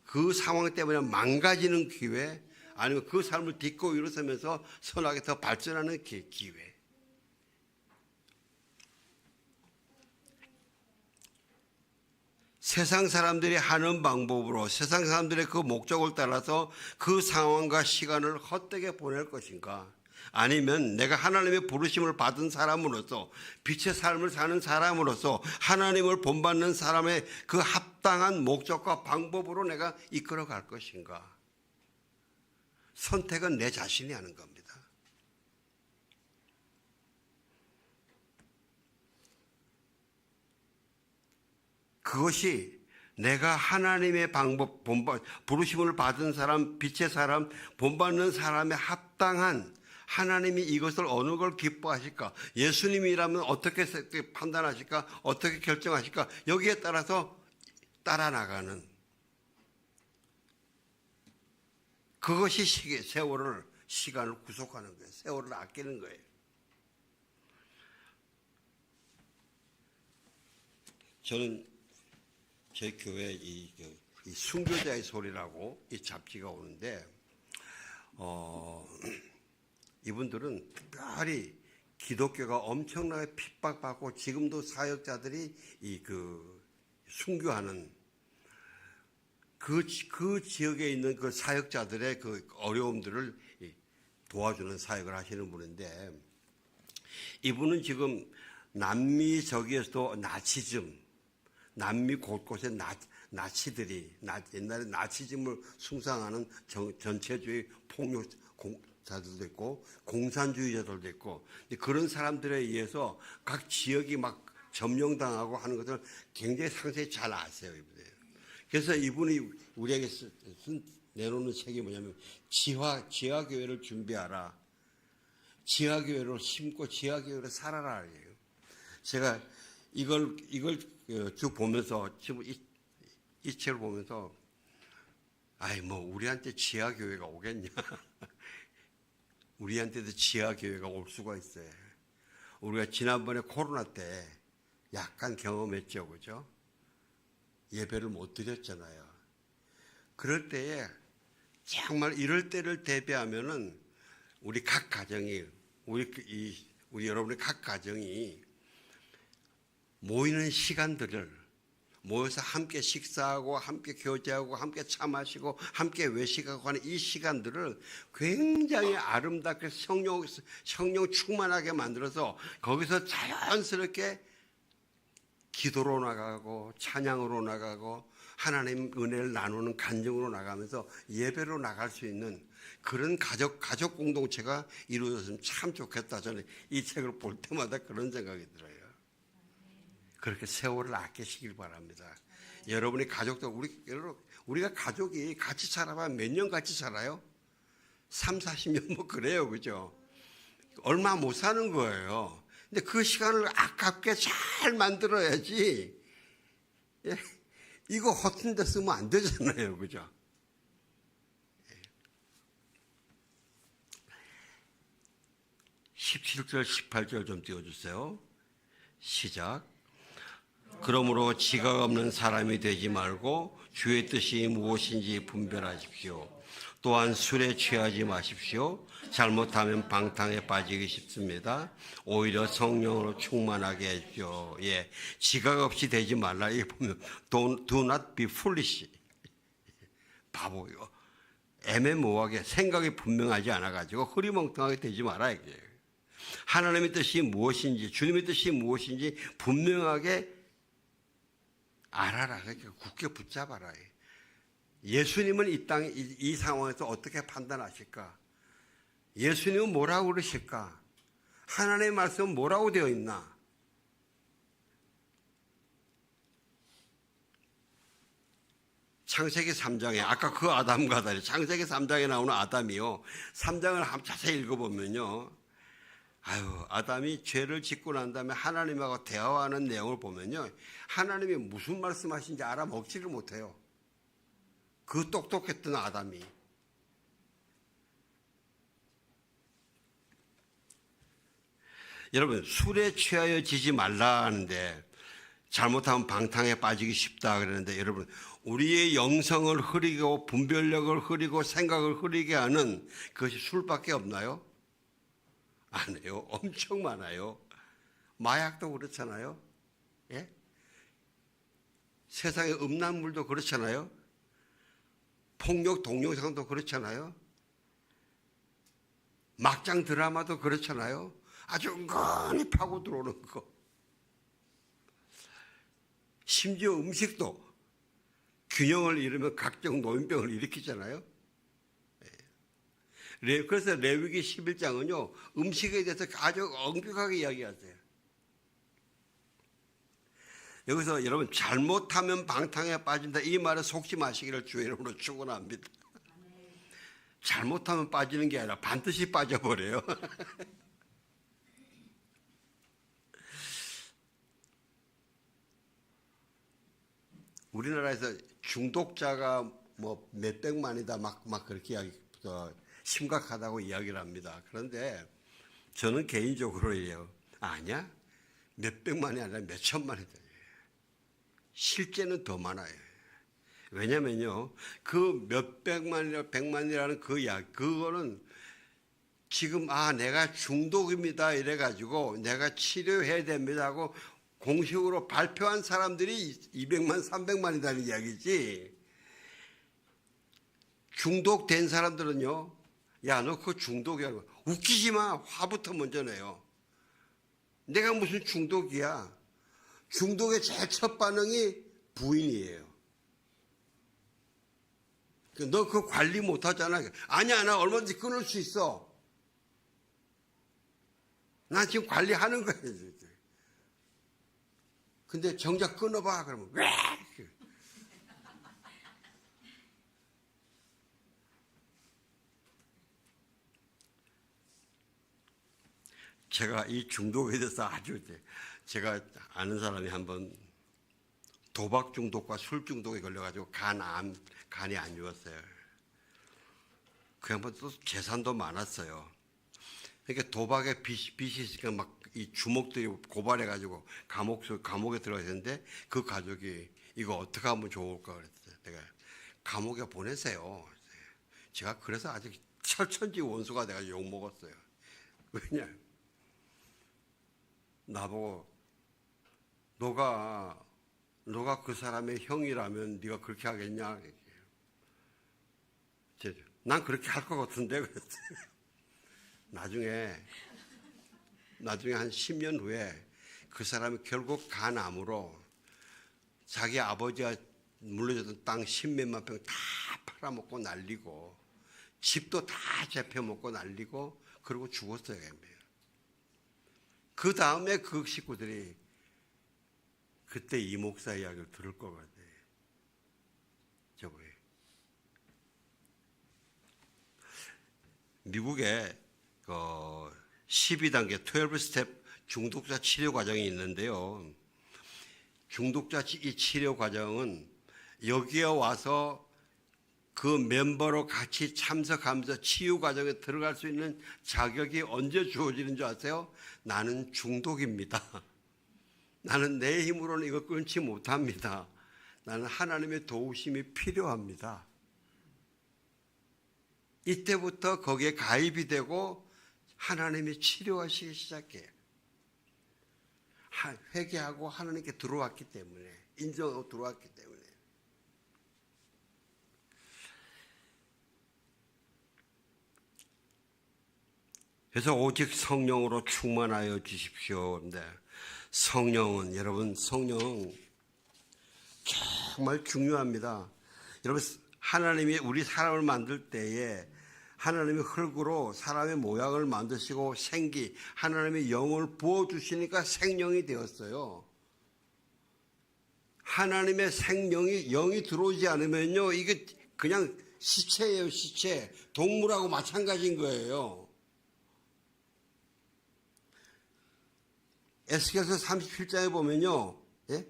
그 상황 때문에 망가지는 기회, 아니면 그 삶을 딛고 일어서면서 선하게 더 발전하는 기회. 세상 사람들이 하는 방법으로 세상 사람들의 그 목적을 따라서 그 상황과 시간을 헛되게 보낼 것인가? 아니면 내가 하나님의 부르심을 받은 사람으로서 빛의 삶을 사는 사람으로서 하나님을 본받는 사람의 그 합당한 목적과 방법으로 내가 이끌어 갈 것인가? 선택은 내 자신이 하는 겁니다. 그것이 내가 하나님의 방법, 부르심을 받은 사람, 빛의 사람, 본받는 사람의 합당한 하나님이 이것을 어느 걸 기뻐하실까? 예수님이라면 어떻게 판단하실까? 어떻게 결정하실까? 여기에 따라서 따라 나가는 그것이 시간을 구속하는 거예요. 세월을 아끼는 거예요. 저는 제 교회에 이 순교자의 소리라고 이 잡지가 오는데, 이분들은 특별히 기독교가 엄청나게 핍박받고 지금도 사역자들이 순교하는 그 지역에 있는 그 사역자들의 그 어려움들을 도와주는 사역을 하시는 분인데, 이분은 지금 남미 저기에서도 남미 곳곳에 나치들이 옛날에 나치즘을 숭상하는 전체주의 폭력자들도 있고 공산주의자들도 있고, 그런 사람들에 의해서 각 지역이 막 점령당하고 하는 것을 굉장히 상세히 잘 아세요, 이분들. 그래서 이분이 우리에게 내놓는 책이 뭐냐면 지하교회를 준비하라. 지하교회를 심고 지하교회를 살아라. 제가 이걸 쭉 보면서 지금 이 책을 보면서 우리한테 지하교회가 오겠냐? 우리한테도 지하교회가 올 수가 있어요. 우리가 지난번에 코로나 때 약간 경험했죠, 그죠? 예배를 못 드렸잖아요. 그럴 때에 정말 이럴 때를 대비하면은 우리 각 가정이 우리 여러분의 각 가정이 모이는 시간들을 모여서 함께 식사하고 함께 교제하고 함께 차 마시고 함께 외식하고 하는 이 시간들을 굉장히 아름답게 성령 충만하게 만들어서 거기서 자연스럽게 기도로 나가고 찬양으로 나가고 하나님 은혜를 나누는 간증으로 나가면서 예배로 나갈 수 있는 그런 가족 공동체가 이루어졌으면 참 좋겠다. 저는 이 책을 볼 때마다 그런 생각이 들어요. 그렇게 세월을 아끼시길 바랍니다. 여러분이 가족도 우리가 가족이 같이 살아봐야 몇 년 같이 살아요? 3, 40년 뭐 그래요, 그죠? 얼마 못 사는 거예요. 근데 그 시간을 아깝게 잘 만들어야지. 예? 이거 허튼 데 쓰면 안 되잖아요, 그죠? 17절, 18절 좀 띄워주세요. 시작. 그러므로 지각 없는 사람이 되지 말고 주의 뜻이 무엇인지 분별하십시오. 또한 술에 취하지 마십시오. 잘못하면 방탕에 빠지기 쉽습니다. 오히려 성령으로 충만하게 해주십시오. 예, 지각 없이 되지 말라. 이게 보면 do not be foolish. 바보요. 애매모호하게 생각이 분명하지 않아가지고 흐리멍텅하게 되지 마라. 이게. 하나님의 뜻이 무엇인지 주님의 뜻이 무엇인지 분명하게 알아라. 굳게 붙잡아라. 예수님은 이 땅, 이 상황에서 어떻게 판단하실까? 예수님은 뭐라고 그러실까? 하나님의 말씀은 뭐라고 되어 있나? 창세기 3장에 아까 그 아담과 달리 창세기 3장에 나오는 아담이요. 3장을 한번 자세히 읽어보면요. 아유, 아담이 죄를 짓고 난 다음에 하나님하고 대화하는 내용을 보면요. 하나님이 무슨 말씀하신지 알아먹지를 못해요. 그 똑똑했던 아담이. 여러분, 술에 취하여 지지 말라 하는데 잘못하면 방탕에 빠지기 쉽다 그러는데 여러분, 우리의 영성을 흐리고 분별력을 흐리고 생각을 흐리게 하는 그것이 술밖에 없나요? 아니에요. 엄청 많아요. 마약도 그렇잖아요. 예? 세상의 음란물도 그렇잖아요. 폭력 동영상도 그렇잖아요. 막장 드라마도 그렇잖아요. 아주 은근히 파고 들어오는 거. 심지어 음식도 균형을 잃으면 각종 노인병을 일으키잖아요. 그래서 레위기 11장은요. 음식에 대해서 아주 엄격하게 이야기하세요. 여기서 여러분 잘못하면 방탕에 빠진다 이 말에 속지 마시기를 주의 이름으로 축원합니다. 잘못하면 빠지는 게 아니라 반드시 빠져버려요. 우리나라에서 중독자가 뭐 몇백만이다 막 그렇게 심각하다고 이야기를 합니다. 그런데 저는 개인적으로요. 아니야. 몇백만이 아니라 몇천만이다. 실제는 더 많아요. 왜냐면요. 그 몇백만이나 백만이라는 그 약, 그거는 지금 내가 중독입니다 이래가지고 내가 치료해야 됩니다 하고 공식으로 발표한 사람들이 200만, 300만이라는 이야기지. 중독된 사람들은요. 야, 너 그거 중독이야. 웃기지 마. 화부터 먼저 내요. 내가 무슨 중독이야. 중독의 제일 첫 반응이 부인이에요. 너 그거 관리 못하잖아. 아니야, 나 얼마든지 끊을 수 있어. 난 지금 관리하는 거야. 근데 정작 끊어봐. 그러면 왜? 제가 이 중독에 대해서 제가 아는 사람이 한번 도박 중독과 술 중독에 걸려가지고 간이 안 좋았어요. 그 양반 또 재산도 많았어요. 그러니까 도박에 빚이 있으니까 막 이 주먹들이 고발해가지고 감옥에 들어가 있는데 그 가족이 이거 어떻게 하면 좋을까 그랬어요. 내가 감옥에 보내세요. 제가 그래서 아직 철천지 원수가 내가 욕 먹었어요. 왜냐? 나보고 너가 그 사람의 형이라면 네가 그렇게 하겠냐? 난 그렇게 할 것 같은데 그랬어요. 나중에 한 10년 후에 그 사람이 결국 간암으로 자기 아버지가 물려줬던 땅 10몇만 평 다 팔아먹고 날리고 집도 다 잡혀먹고 날리고 그러고 죽었어요. 그 다음에 그 식구들이 그때 이 목사 이야기를 들을 것 같아요. 저거에 미국에 12단계 12스텝 중독자 치료 과정이 있는데요. 중독자 치료 과정은 여기에 와서 그 멤버로 같이 참석하면서 치유 과정에 들어갈 수 있는 자격이 언제 주어지는 줄 아세요? 나는 중독입니다. 나는 내 힘으로는 이거 끊지 못합니다. 나는 하나님의 도우심이 필요합니다. 이때부터 거기에 가입이 되고 하나님이 치료하시기 시작해요. 회개하고 하나님께 들어왔기 때문에, 인정하고 들어왔기 때문에. 그래서 오직 성령으로 충만하여 주십시오. 근데 성령은, 여러분, 성령 정말 중요합니다. 여러분, 하나님이 우리 사람을 만들 때에 하나님이 흙으로 사람의 모양을 만드시고 하나님의 영을 부어주시니까 생명이 되었어요. 하나님의 생명이 영이 들어오지 않으면요, 이게 그냥 시체예요, 시체. 동물하고 마찬가지인 거예요. 에스겔서 37장에 보면요, 예?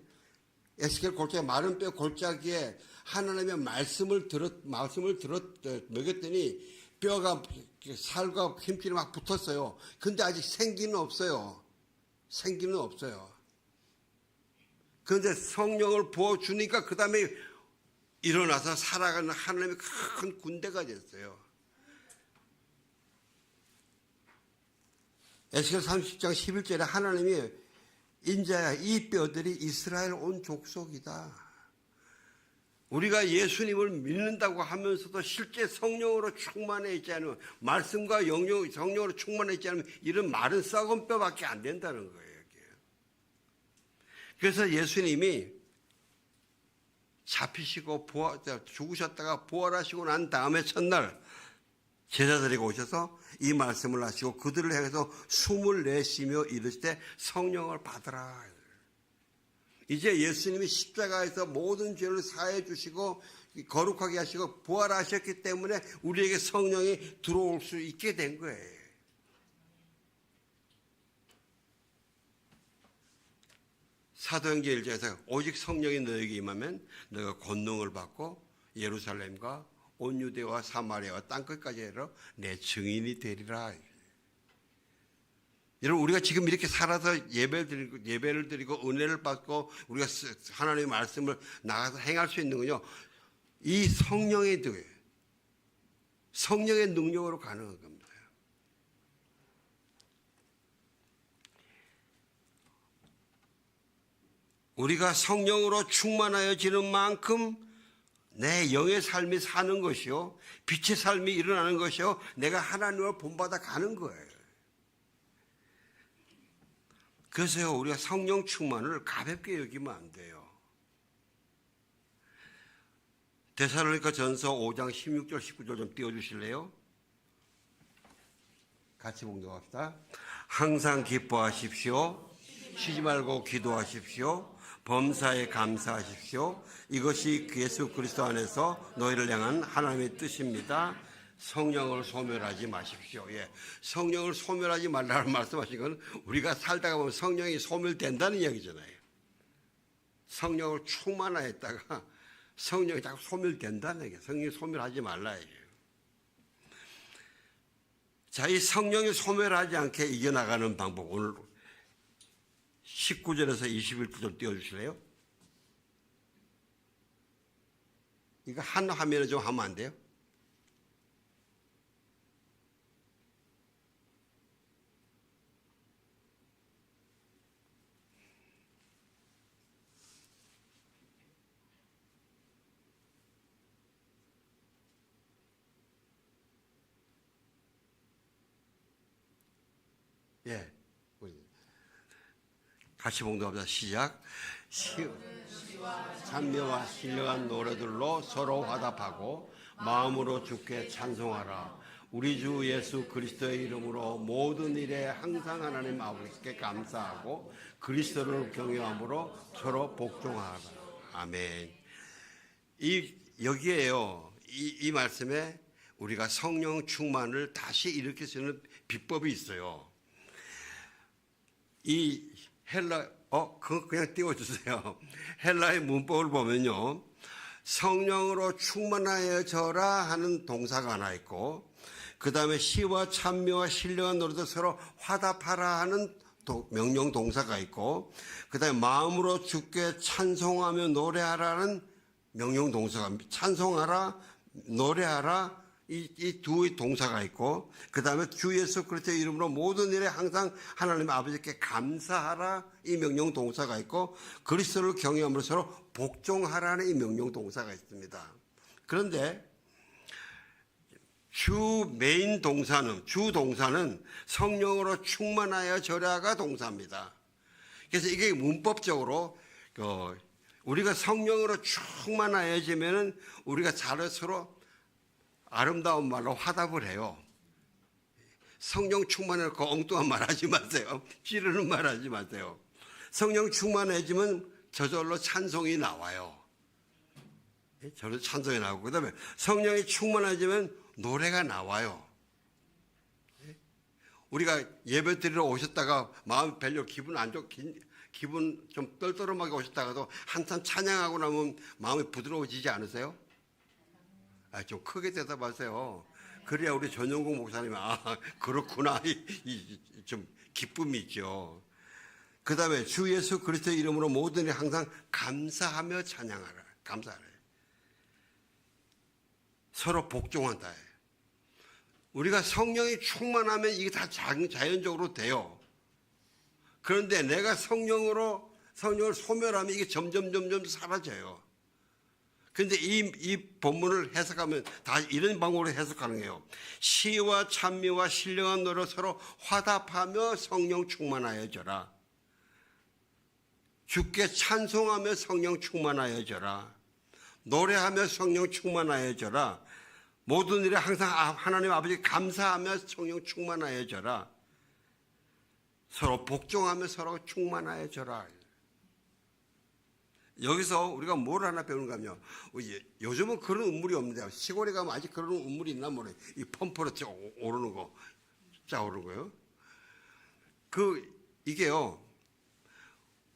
에스겔 골짜기, 마른 뼈 골짜기에 하나님의 말씀을 먹였더니 뼈가 살과 힘줄이 막 붙었어요. 근데 아직 생기는 없어요. 생기는 없어요. 그런데 성령을 부어주니까 그 다음에 일어나서 살아가는 하나님의 큰 군대가 됐어요. 에스겔 30장 11절에 하나님이 인자야, 이 뼈들이 이스라엘 온 족속이다. 우리가 예수님을 믿는다고 하면서도 실제 성령으로 충만해 있지 않으면, 말씀과 성령으로 충만해 있지 않으면 이런 마른 썩은 뼈밖에 안 된다는 거예요. 그래서 예수님이 잡히시고 죽으셨다가 부활하시고 난 다음에 첫날 제자들에게 오셔서 이 말씀을 하시고 그들을 향해서 숨을 내쉬며 이르시되 성령을 받으라. 이제 예수님이 십자가에서 모든 죄를 사해 주시고 거룩하게 하시고 부활하셨기 때문에 우리에게 성령이 들어올 수 있게 된 거예요. 사도행전 1장에서 오직 성령이 너에게 임하면 너가 권능을 받고 예루살렘과 온 유대와 사마리아와 땅끝까지 이르러 내 증인이 되리라. 여러분, 우리가 지금 이렇게 살아서 예배를 드리고 은혜를 받고 우리가 하나님의 말씀을 나가서 행할 수 있는 건요, 이 성령의 능력으로 가능한 겁니다. 우리가 성령으로 충만하여지는 만큼 내 영의 삶이 사는 것이요, 빛의 삶이 일어나는 것이요, 내가 하나님을 본받아 가는 거예요. 그래서요, 우리가 성령 충만을 가볍게 여기면 안 돼요. 데살로니가 전서 5장 16절 19절 좀 띄워주실래요? 같이 봉독합시다. 항상 기뻐하십시오. 쉬지 말고 기도하십시오. 범사에 감사하십시오. 이것이 예수 그리스도 안에서 너희를 향한 하나님의 뜻입니다. 성령을 소멸하지 마십시오. 예, 성령을 소멸하지 말라는 말씀하신 건 우리가 살다가 보면 성령이 소멸된다는 이야기잖아요. 성령을 충만하였다가 성령이 자꾸 소멸된다는 얘기예요. 성령이 소멸하지 말라 얘기예요. 자, 이 성령이 소멸하지 않게 이겨나가는 방법, 오늘 19절에서 21절 띄워주실래요? 이거 한 화면에 좀 하면 안 돼요? 예. 같이 봉독합니다. 시작. 찬미와 신령한 노래들로 서로 화답하고 마음으로 주께 찬송하라. 우리 주 예수 그리스도의 이름으로 모든 일에 항상 하나님 아버지께 감사하고 그리스도를 경외함으로 서로 복종하라. 아멘. 여기에요. 이 말씀에 우리가 성령 충만을 다시 일으킬 수 있는 비법이 있어요. 이 그거 그냥 띄워주세요. 헬라의 문법을 보면요, 성령으로 충만하여져라 하는 동사가 하나 있고, 그 다음에 시와 찬미와 신령한 노래도 서로 화답하라 하는 명령 동사가 있고, 그 다음에 마음으로 주께 찬송하며 노래하라는 명령 동사가, 찬송하라, 노래하라, 이 두 동사가 있고, 그 다음에 주 예수 그리스도의 이름으로 모든 일에 항상 하나님 아버지께 감사하라, 이 명령 동사가 있고, 그리스도를 경외함으로 서로 복종하라는 이 명령 동사가 있습니다. 그런데 주 동사는 성령으로 충만하여져라가 동사입니다. 그래서 이게 문법적으로 우리가 성령으로 충만하여지면은 우리가 서로 아름다운 말로 화답을 해요. 성령 충만해놓고 엉뚱한 말 하지 마세요. 찌르는 말 하지 마세요. 성령 충만해지면 저절로 찬송이 나와요. 저절로 찬송이 나오고, 그 다음에 성령이 충만해지면 노래가 나와요. 우리가 예배 드리러 오셨다가 마음 별로 기분 안 좋게, 기분 좀 떨떠름하게 오셨다가도 한참 찬양하고 나면 마음이 부드러워지지 않으세요? 좀 크게 대답하세요. 그래야 우리 전용국 목사님이 그렇구나 좀 기쁨이 있죠. 그 다음에 주 예수 그리스도의 이름으로 모든 일 항상 감사하며 찬양하라. 감사하라. 서로 복종한다. 우리가 성령이 충만하면 이게 다 자연적으로 돼요. 그런데 내가 성령을 소멸하면 이게 점점 사라져요. 그런데 이 본문을 해석하면 다 이런 방법으로 해석하는 거예요. 시와 찬미와 신령한 노래로 서로 화답하며 성령 충만하여져라. 주께 찬송하며 성령 충만하여져라. 노래하며 성령 충만하여져라. 모든 일에 항상 하나님 아버지 감사하며 성령 충만하여져라. 서로 복종하며 서로 충만하여져라. 여기서 우리가 뭘 하나 배우는가 하면, 요즘은 그런 음물이 없는데 시골에 가면 아직 그런 음물이 있나 모르겠어요. 이 펌프로 오르는 거, 짜오르는 거요. 이게요,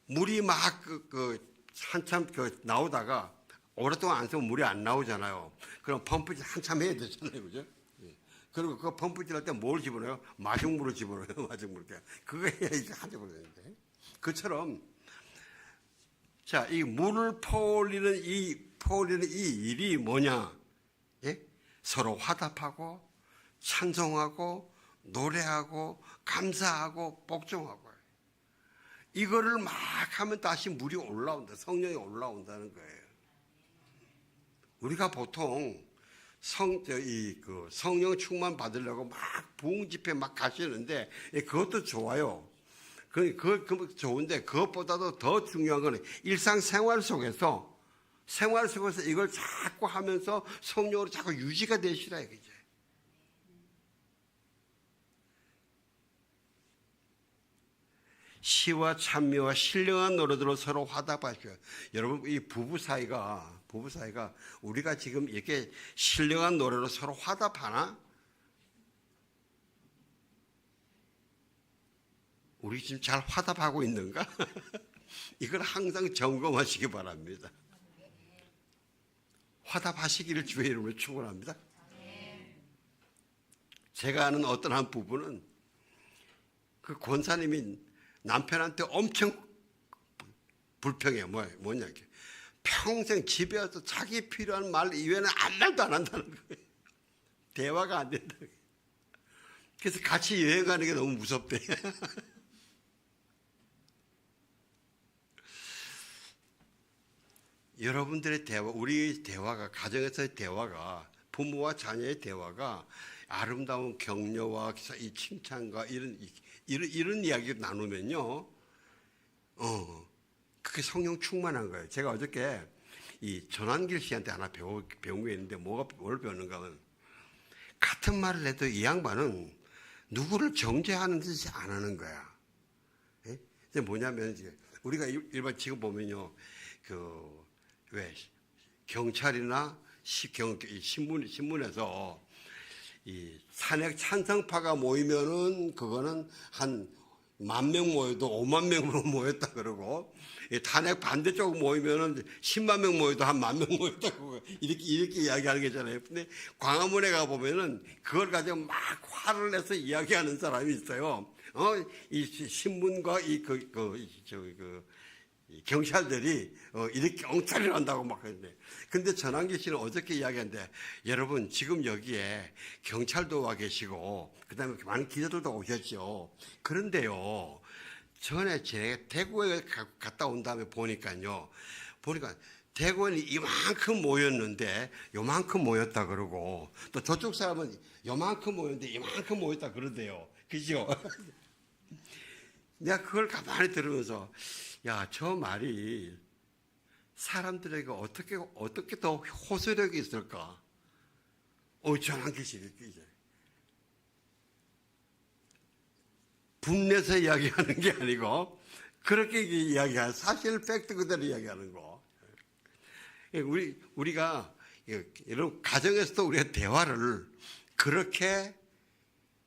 물이 막 한참 나오다가 오랫동안 안 쓰면 물이 안 나오잖아요. 그럼 펌프질 한참 해야 되잖아요. 그죠? 그리고 그 펌프질 할 때 뭘 집어넣어요? 마중물을 집어넣어요. 마중물. 그거 해야 이제 하자고 그러는데. 그처럼, 자, 이 물을 퍼올리는 이 일이 뭐냐? 예? 서로 화답하고, 찬송하고, 노래하고, 감사하고, 복종하고. 이거를 막 하면 다시 물이 올라온다. 성령이 올라온다는 거예요. 우리가 보통 성령 충만 받으려고 막 부흥 집회 막 가시는데 그것도 좋아요. 그거 좋은데 그것보다도 더 중요한 거는 일상생활 속에서 이걸 자꾸 하면서 성령으로 자꾸 유지가 되시라 이거죠. 시와 찬미와 신령한 노래들로 서로 화답하셔요. 여러분, 이 부부 사이가 우리가 지금 이렇게 신령한 노래로 서로 화답하나? 우리 지금 잘 화답하고 있는가? 이걸 항상 점검하시기 바랍니다. 화답하시기를 주의 이름으로 축원합니다. 제가 아는 어떤 한 부부는 그 권사님이 남편한테 엄청 불평해요. 뭐냐 이게. 평생 집에 와서 자기 필요한 말 이외에는 아무 말도 안 한다는 거예요. 대화가 안 된다. 그래서 같이 여행 가는 게 너무 무섭대. 여러분들의 대화, 우리 대화가, 가정에서의 대화가, 부모와 자녀의 대화가 아름다운 격려와 이 칭찬과 이런 이야기를 나누면요, 그게 성령 충만한 거예요. 제가 어저께 이 전환길 씨한테 하나 배운 게 있는데 뭘 배웠는가 하면, 같은 말을 해도 이 양반은 누구를 정죄하는 듯이 안 하는 거야. 예? 이제 뭐냐면, 우리가 일반 지금 보면요, 왜 경찰이나 신문에서 이 탄핵 찬성파가 모이면은 그거는 한 10,000명 모여도 50,000명으로 모였다 그러고, 이 탄핵 반대쪽 모이면은 10만 명 모여도 한 10,000명 모였다고 이렇게 이야기하는 거잖아요. 근데 광화문에 가 보면은 그걸 가지고 막 화를 내서 이야기하는 사람이 있어요. 이 신문과 이 경찰들이 이렇게 엉터리를 한다고 막 그러는데, 근데 전환기 씨는 어저께 이야기했는데, 여러분 지금 여기에 경찰도 와 계시고 그다음에 많은 기자들도 오셨죠. 그런데요, 전에 제가 대구에 갔다 온 다음에 보니까 대구는 이만큼 모였는데 요만큼 모였다 그러고, 또 저쪽 사람은 요만큼 모였는데 이만큼 모였다 그러대요. 그죠? 내가 그걸 가만히 들으면서, 야, 저 말이 사람들에게 어떻게 더 호소력이 있을까? 전환기 씨, 이제 분내서 이야기하는 게 아니고 그렇게 이야기하는 사실 팩트 그대로 이야기하는 거. 우리가 여러분 가정에서도 우리가 대화를 그렇게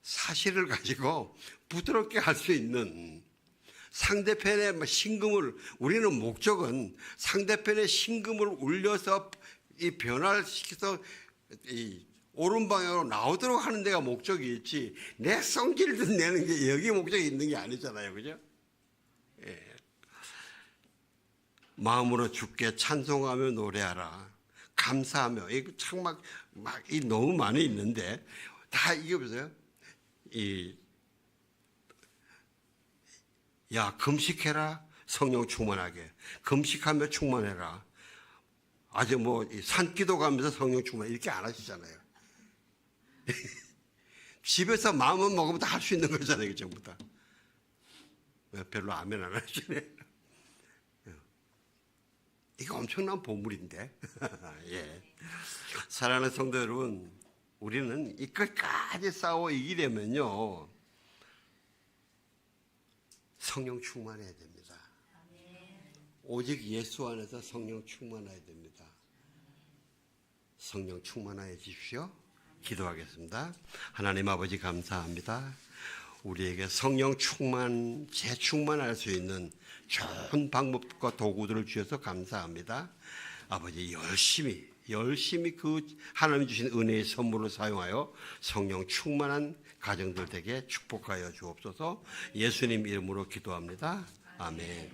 사실을 가지고 부드럽게 할 수 있는 상대편의 심금을 우리는 목적은 상대편의 심금을 울려서 이 변화를 시켜서 이 옳은 방향으로 나오도록 하는 데가 목적이 있지 내 성질을 내는 게 여기 목적이 있는 게 아니잖아요, 그죠? 예. 마음으로 주께 찬송하며 노래하라. 감사하며 이거 참 이 너무 많이 있는데 다 이게 보세요. 야 금식해라 성령 충만하게 금식하며 충만해라. 아주 뭐 산기도 가면서 성령 충만 이렇게 안 하시잖아요. 집에서 마음만 먹으면 다 할 수 있는 거잖아요, 전부 다. 별로 아멘 안 하시네. 이거 엄청난 보물인데. 예. 사랑하는 성도 여러분, 우리는 이 끝까지 싸워 이기려면요, 성령 충만해야 됩니다. 오직 예수 안에서 성령 충만해야 됩니다. 성령 충만하여 주십시오. 기도하겠습니다. 하나님 아버지 감사합니다. 우리에게 성령 충만, 재충만할 수 있는 좋은 방법과 도구들을 주셔서 감사합니다. 아버지 열심히 그 하나님 주신 은혜의 선물을 사용하여 성령 충만한 가정들 되게 축복하여 주옵소서. 예수님 이름으로 기도합니다. 아멘.